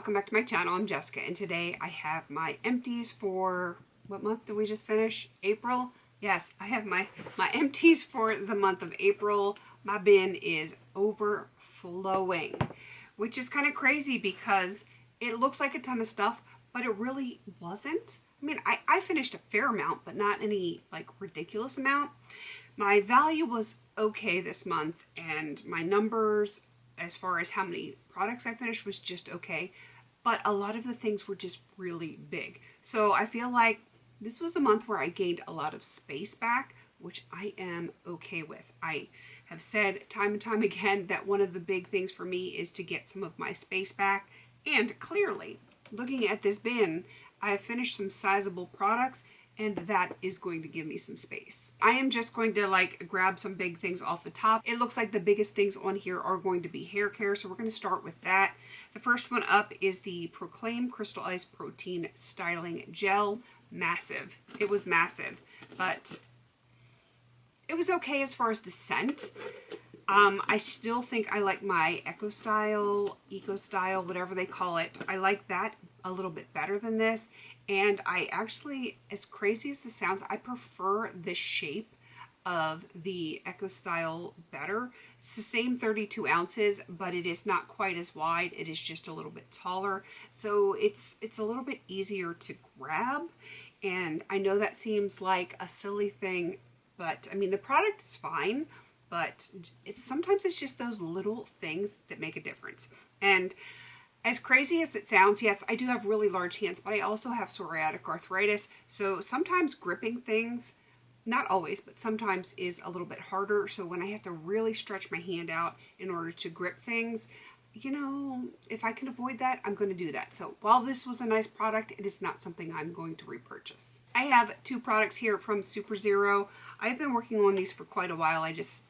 welcome back to my channel. I'm Jessica, and today I have my empties for, what month did we just finish? April? Yes, I have my empties for the month of April. My bin is overflowing, which is kind of crazy because it looks like a ton of stuff, but it really wasn't. I mean, I finished a fair amount, but not any like ridiculous amount. My value was okay this month, and my numbers as far as how many products I finished was just okay, but a lot of the things were just really big. So I feel like this was a month where I gained a lot of space back, which I am okay with. I have said time and time again that one of the big things for me is to get some of my space back, and clearly, looking at this bin, I have finished some sizable products, and that is going to give me some space. I am just going to like grab some big things off the top. It looks like the biggest things on here are going to be hair care, so we're going to start with that. The first one up is the Proclaim Crystallized Protein Styling Gel. Massive. It was massive, but it was okay as far as the scent. I still think I like my Eco Style, whatever they call it. I like that a little bit better than this. And I actually, as crazy as this sounds, I prefer the shape of the Eco Style better. It's the same 32 ounces, but it is not quite as wide. It is just a little bit taller. So it's a little bit easier to grab. And I know that seems like a silly thing, but I mean, the product is fine, but sometimes it's just those little things that make a difference. And as crazy as it sounds, yes, I do have really large hands, but I also have psoriatic arthritis. So sometimes gripping things, not always, but sometimes is a little bit harder. So when I have to really stretch my hand out in order to grip things, you know, if I can avoid that, I'm going to do that. So while this was a nice product, it is not something I'm going to repurchase. I have two products here from Super Zero. I've been working on these for quite a while. I just,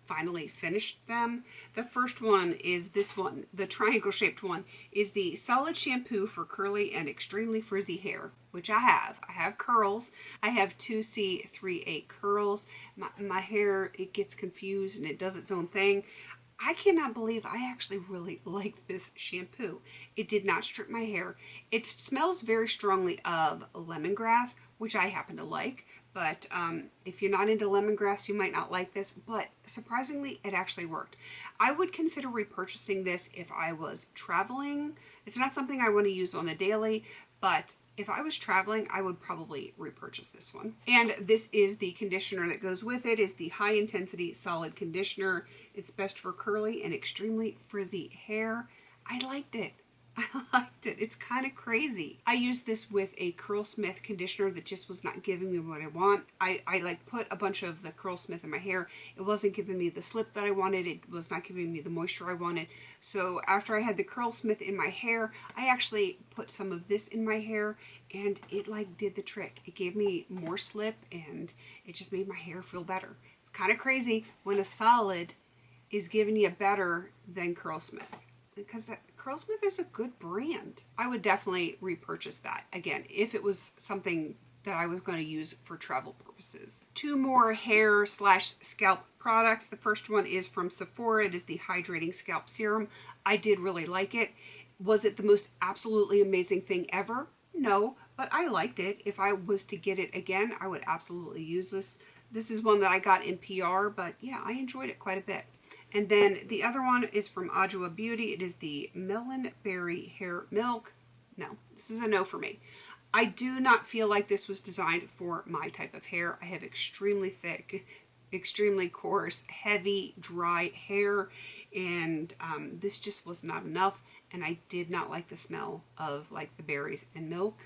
finally finished them. The first one is this one. The triangle shaped one is the Solid Shampoo for Curly and Extremely Frizzy Hair, which I have. I have curls. I have 2C, 3A curls. My hair, it gets confused and it does its own thing. I cannot believe I actually really like this shampoo. It did not strip my hair. It smells very strongly of lemongrass, which I happen to like. But if you're not into lemongrass, you might not like this. But surprisingly, it actually worked. I would consider repurchasing this if I was traveling. It's not something I want to use on the daily, but if I was traveling, I would probably repurchase this one. And this is the conditioner that goes with it. It's the High Intensity Solid Conditioner. It's best for curly and extremely frizzy hair. I liked it. I liked it. It's kind of crazy. I used this with a Curlsmith conditioner that just was not giving me what I want. I like put a bunch of the Curlsmith in my hair. It wasn't giving me the slip that I wanted. It was not giving me the moisture I wanted. So after I had the Curlsmith in my hair, I actually put some of this in my hair, and it like did the trick. It gave me more slip, and it just made my hair feel better. It's kind of crazy when a solid is giving you better than Curlsmith, because Curlsmith is a good brand. I would definitely repurchase that again if it was something that I was going to use for travel purposes. Two more hair / scalp products. The first one is from Sephora. It is the Hydrating Scalp Serum. I did really like it. Was it the most absolutely amazing thing ever? No, but I liked it. If I was to get it again, I would absolutely use this. This is one that I got in PR, but yeah, I enjoyed it quite a bit. And then the other one is from Adwoa Beauty. It is the Melon Berry Hair Milk. No, this is a no for me. I do not feel like this was designed for my type of hair. I have extremely thick, extremely coarse, heavy, dry hair, and this just was not enough. And I did not like the smell of like the berries and milk.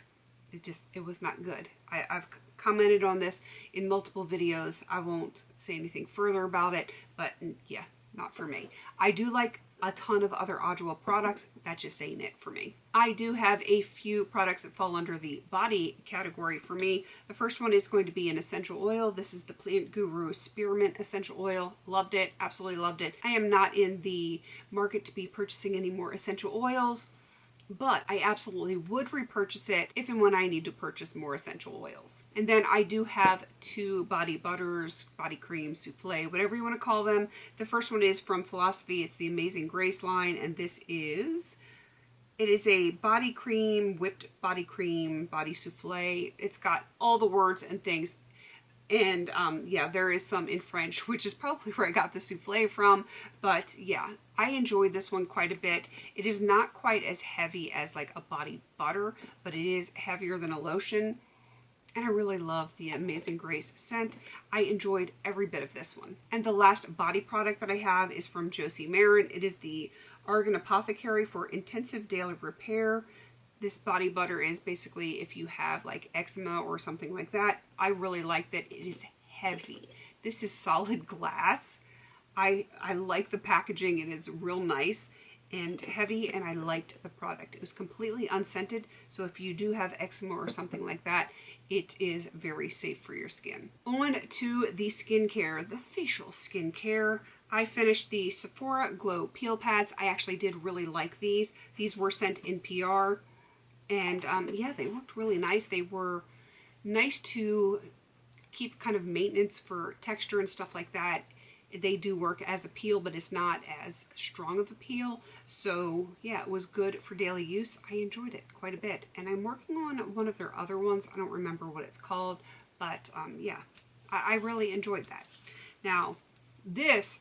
It was not good. I've commented on this in multiple videos. I won't say anything further about it, but yeah, not for me. I do like a ton of other Adwoa products. That just ain't it for me. I do have a few products that fall under the body category for me. The first one is going to be an essential oil. This is the Plant Guru Spearmint Essential Oil. Loved it. Absolutely loved it. I am not in the market to be purchasing any more essential oils, but I absolutely would repurchase it if and when I need to purchase more essential oils. And then I do have two body butters, body cream, souffle, whatever you want to call them. The first one is from Philosophy. It's the Amazing Grace line, and this is It is a body cream, whipped body cream, body souffle. It's got all the words and things. And yeah, there is some in French, which is probably where I got the souffle from. But yeah, I enjoyed this one quite a bit. It is not quite as heavy as like a body butter, but it is heavier than a lotion. And I really love the Amazing Grace scent. I enjoyed every bit of this one. And the last body product that I have is from Josie Maran. It is the Argan Apothecary for Intensive Daily Repair. This body butter is basically if you have like eczema or something like that. I really like that it is heavy. This is solid glass. I like the packaging. It is real nice and heavy, and I liked the product. It was completely unscented, so if you do have eczema or something like that, it is very safe for your skin. On to the skincare, the facial skincare. I finished the Sephora Glow Peel Pads. I actually did really like these. These were sent in PR, and yeah, they looked really nice. They were nice to keep kind of maintenance for texture and stuff like that. They do work as a peel, but it's not as strong of a peel. So yeah, it was good for daily use. I enjoyed it quite a bit. And I'm working on one of their other ones. I don't remember what it's called, but yeah, I really enjoyed that. Now, this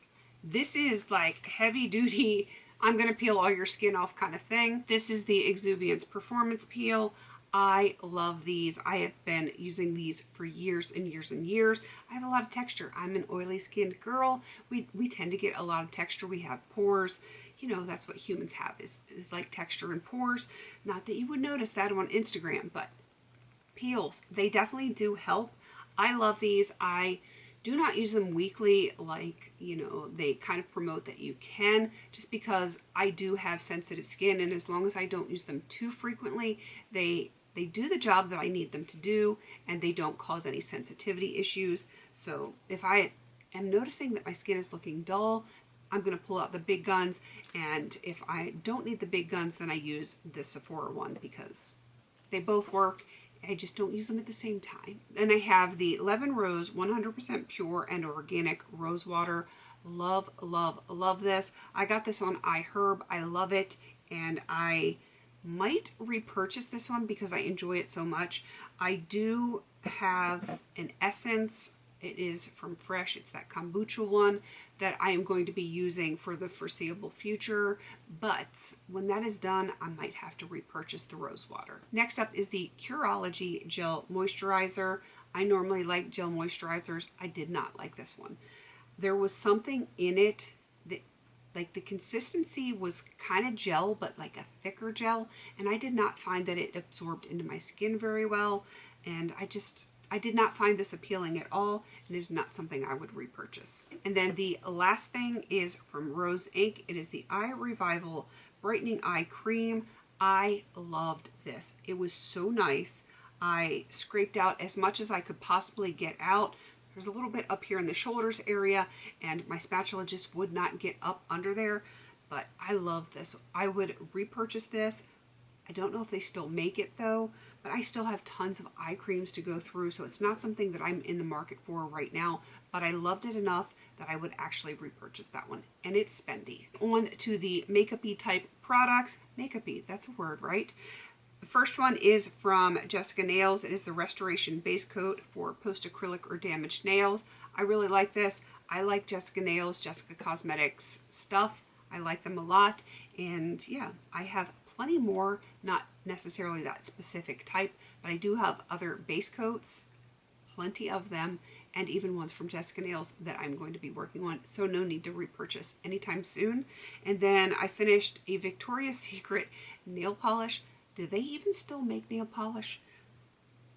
is like heavy duty, I'm going to peel all your skin off kind of thing. This is the Exuviance Performance Peel. I love these. I have been using these for years and years and years. I have a lot of texture. I'm an oily skinned girl. We tend to get a lot of texture. We have pores. You know, that's what humans have is like texture and pores. Not that you would notice that on Instagram, but peels, they definitely do help. I love these. I do not use them weekly like, you know, they kind of promote that you can, just because I do have sensitive skin, and as long as I don't use them too frequently, they do the job that I need them to do, and they don't cause any sensitivity issues. So if I am noticing that my skin is looking dull, I'm going to pull out the big guns, and if I don't need the big guns, then I use the Sephora one because they both work. I just don't use them at the same time. Then I have the Levin Rose 100% pure and organic rose water. Love, love, love this. I got this on iHerb. I love it, and I might repurchase this one because I enjoy it so much. I do have an essence. It is from Fresh. It's that kombucha one that I am going to be using for the foreseeable future. But when that is done, I might have to repurchase the rose water. Next up is the Curology Gel Moisturizer. I normally like gel moisturizers. I did not like this one. There was something in it that, like, the consistency was kind of gel, but like a thicker gel, and I did not find that it absorbed into my skin very well, and I did not find this appealing at all, and is not something I would repurchase. And then the last thing is from Rose Inc. It is the Eye Revival Brightening Eye Cream. I loved this. It was so nice. I scraped out as much as I could possibly get out. There's a little bit up here in the shoulders area, and my spatula just would not get up under there, but I love this. I would repurchase this. I don't know if they still make it though, but I still have tons of eye creams to go through, so it's not something that I'm in the market for right now, but I loved it enough that I would actually repurchase that one, and it's spendy. On to the makeup-y type products. Makeup-y, that's a word, right? The first one is from Jessica Nails. It is the Restoration Base Coat for post-acrylic or damaged nails. I really like this. I like Jessica Nails, Jessica Cosmetics stuff. I like them a lot, and yeah, I have plenty more, not necessarily that specific type, but I do have other base coats, plenty of them, and even ones from Jessica Nails that I'm going to be working on, so no need to repurchase anytime soon. And then I finished a Victoria's Secret nail polish. Do they even still make nail polish?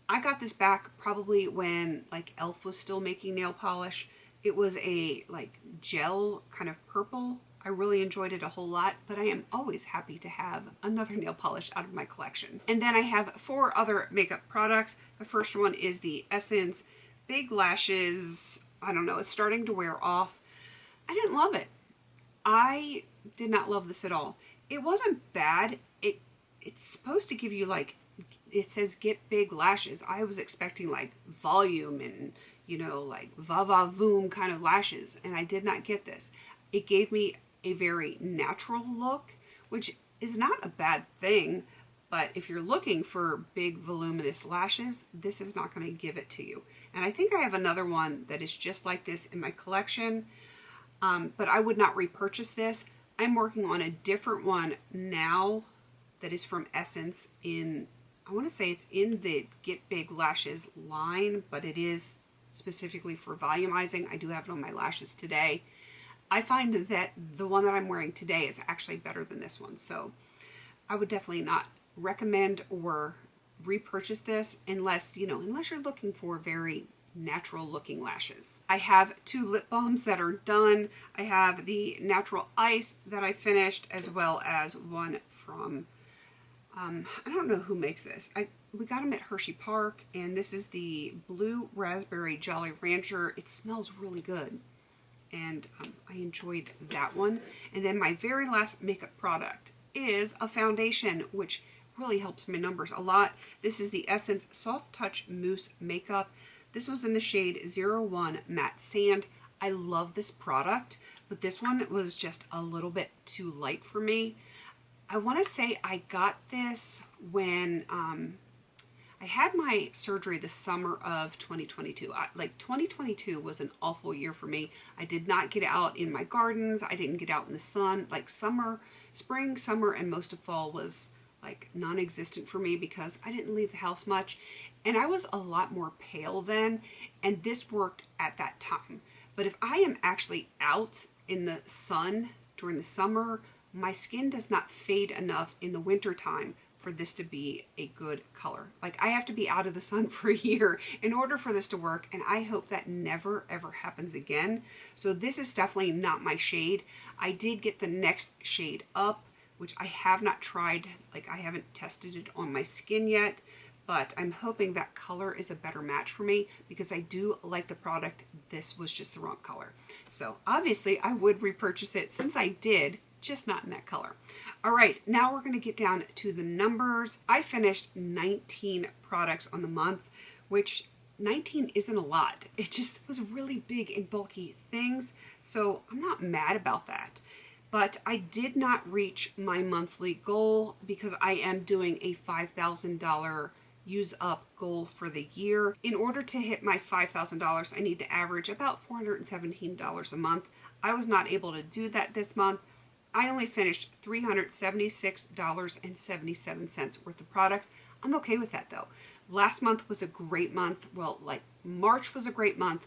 I got this back probably when like Elf was still making nail polish. It was a like gel kind of purple. I really enjoyed it a whole lot, but I am always happy to have another nail polish out of my collection. And then I have 4 other makeup products. The first one is the Essence Big Lashes. I don't know, it's starting to wear off. I didn't love it. I did not love this at all. It wasn't bad. It's supposed to give you like, it says get big lashes. I was expecting like volume and, you know, like va-va-voom kind of lashes, and I did not get this. It gave me a very natural look, which is not a bad thing, but if you're looking for big voluminous lashes, this is not going to give it to you. And I think I have another one that is just like this in my collection, but I would not repurchase this. I'm working on a different one now that is from Essence in, I want to say it's in the Get Big Lashes line, but it is specifically for volumizing. I do have it on my lashes today. I find that the one that I'm wearing today is actually better than this one, so I would definitely not recommend or repurchase this unless, unless you're looking for very natural looking lashes. I have 2 lip balms that are done. I have the Natural Ice that I finished, as well as one from, I don't know who makes this. We got them at Hershey Park, and this is the Blue Raspberry Jolly Rancher. It smells really good, and I enjoyed that one. And then my very last makeup product is a foundation, which really helps my numbers a lot. This is the Essence Soft Touch Mousse Makeup. This was in the shade 01 Matte Sand. I love this product, but this one was just a little bit too light for me. I want to say I got this when I had my surgery the summer of 2022. 2022 was an awful year for me. I did not get out in my gardens. I didn't get out in the sun. Like spring, summer, and most of fall was like non-existent for me because I didn't leave the house much. And I was a lot more pale then, and this worked at that time. But if I am actually out in the sun during the summer, my skin does not fade enough in the winter time for this to be a good color. Like, I have to be out of the sun for a year in order for this to work, and I hope that never ever happens again. So this is definitely not my shade. I did get the next shade up, which I have not tried. Like, I haven't tested it on my skin yet, but I'm hoping that color is a better match for me because I do like the product. This was just the wrong color. So obviously I would repurchase it since I did, just not in that color. All right, now we're going to get down to the numbers. I finished 19 products on the month, which 19 isn't a lot. It just was really big and bulky things, so I'm not mad about that. But I did not reach my monthly goal because I am doing a $5,000 use up goal for the year. In order to hit my $5,000, I need to average about $417 a month. I was not able to do that this month. I only finished $376.77 worth of products. I'm okay with that though. Last month was a great month. Well, like March was a great month.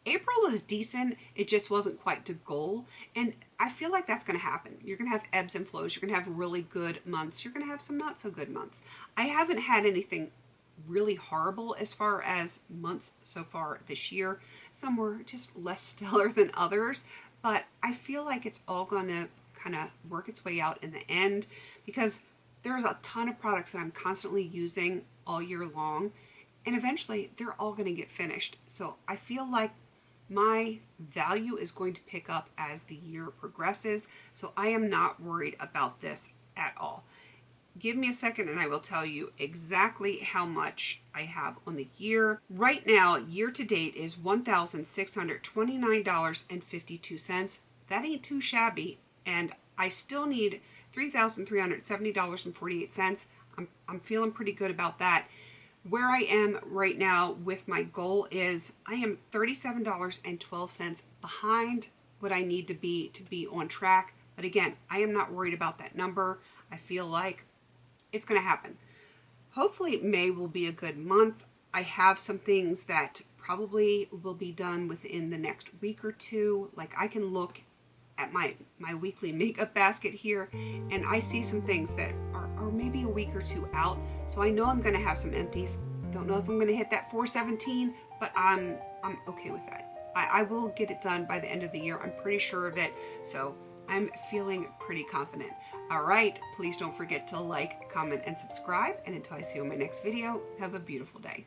April was decent. It just wasn't quite to goal. And I feel like that's going to happen. You're going to have ebbs and flows. You're going to have really good months. You're going to have some not so good months. I haven't had anything really horrible as far as months so far this year. Some were just less stellar than others. But I feel like it's all going to kind of work its way out in the end because there's a ton of products that I'm constantly using all year long. And eventually they're all going to get finished. So I feel like my value is going to pick up as the year progresses. So I am not worried about this at all. Give me a second and I will tell you exactly how much I have on the year. Right now, year to date is $1,629.52. That ain't too shabby. And I still need $3,370.48. I'm feeling pretty good about that. Where I am right now with my goal is I am $37.12 behind what I need to be on track. But again, I am not worried about that number. I feel like it's going to happen. Hopefully May will be a good month. I have some things that probably will be done within the next week or two. Like I can look at my weekly makeup basket here and I see some things that are maybe a week or two out. So I know I'm going to have some empties. Don't know if I'm going to hit that 417, but I'm okay with that. I will get it done by the end of the year. I'm pretty sure of it. So I'm feeling pretty confident. All right, please don't forget to like, comment, and subscribe. And until I see you in my next video, have a beautiful day.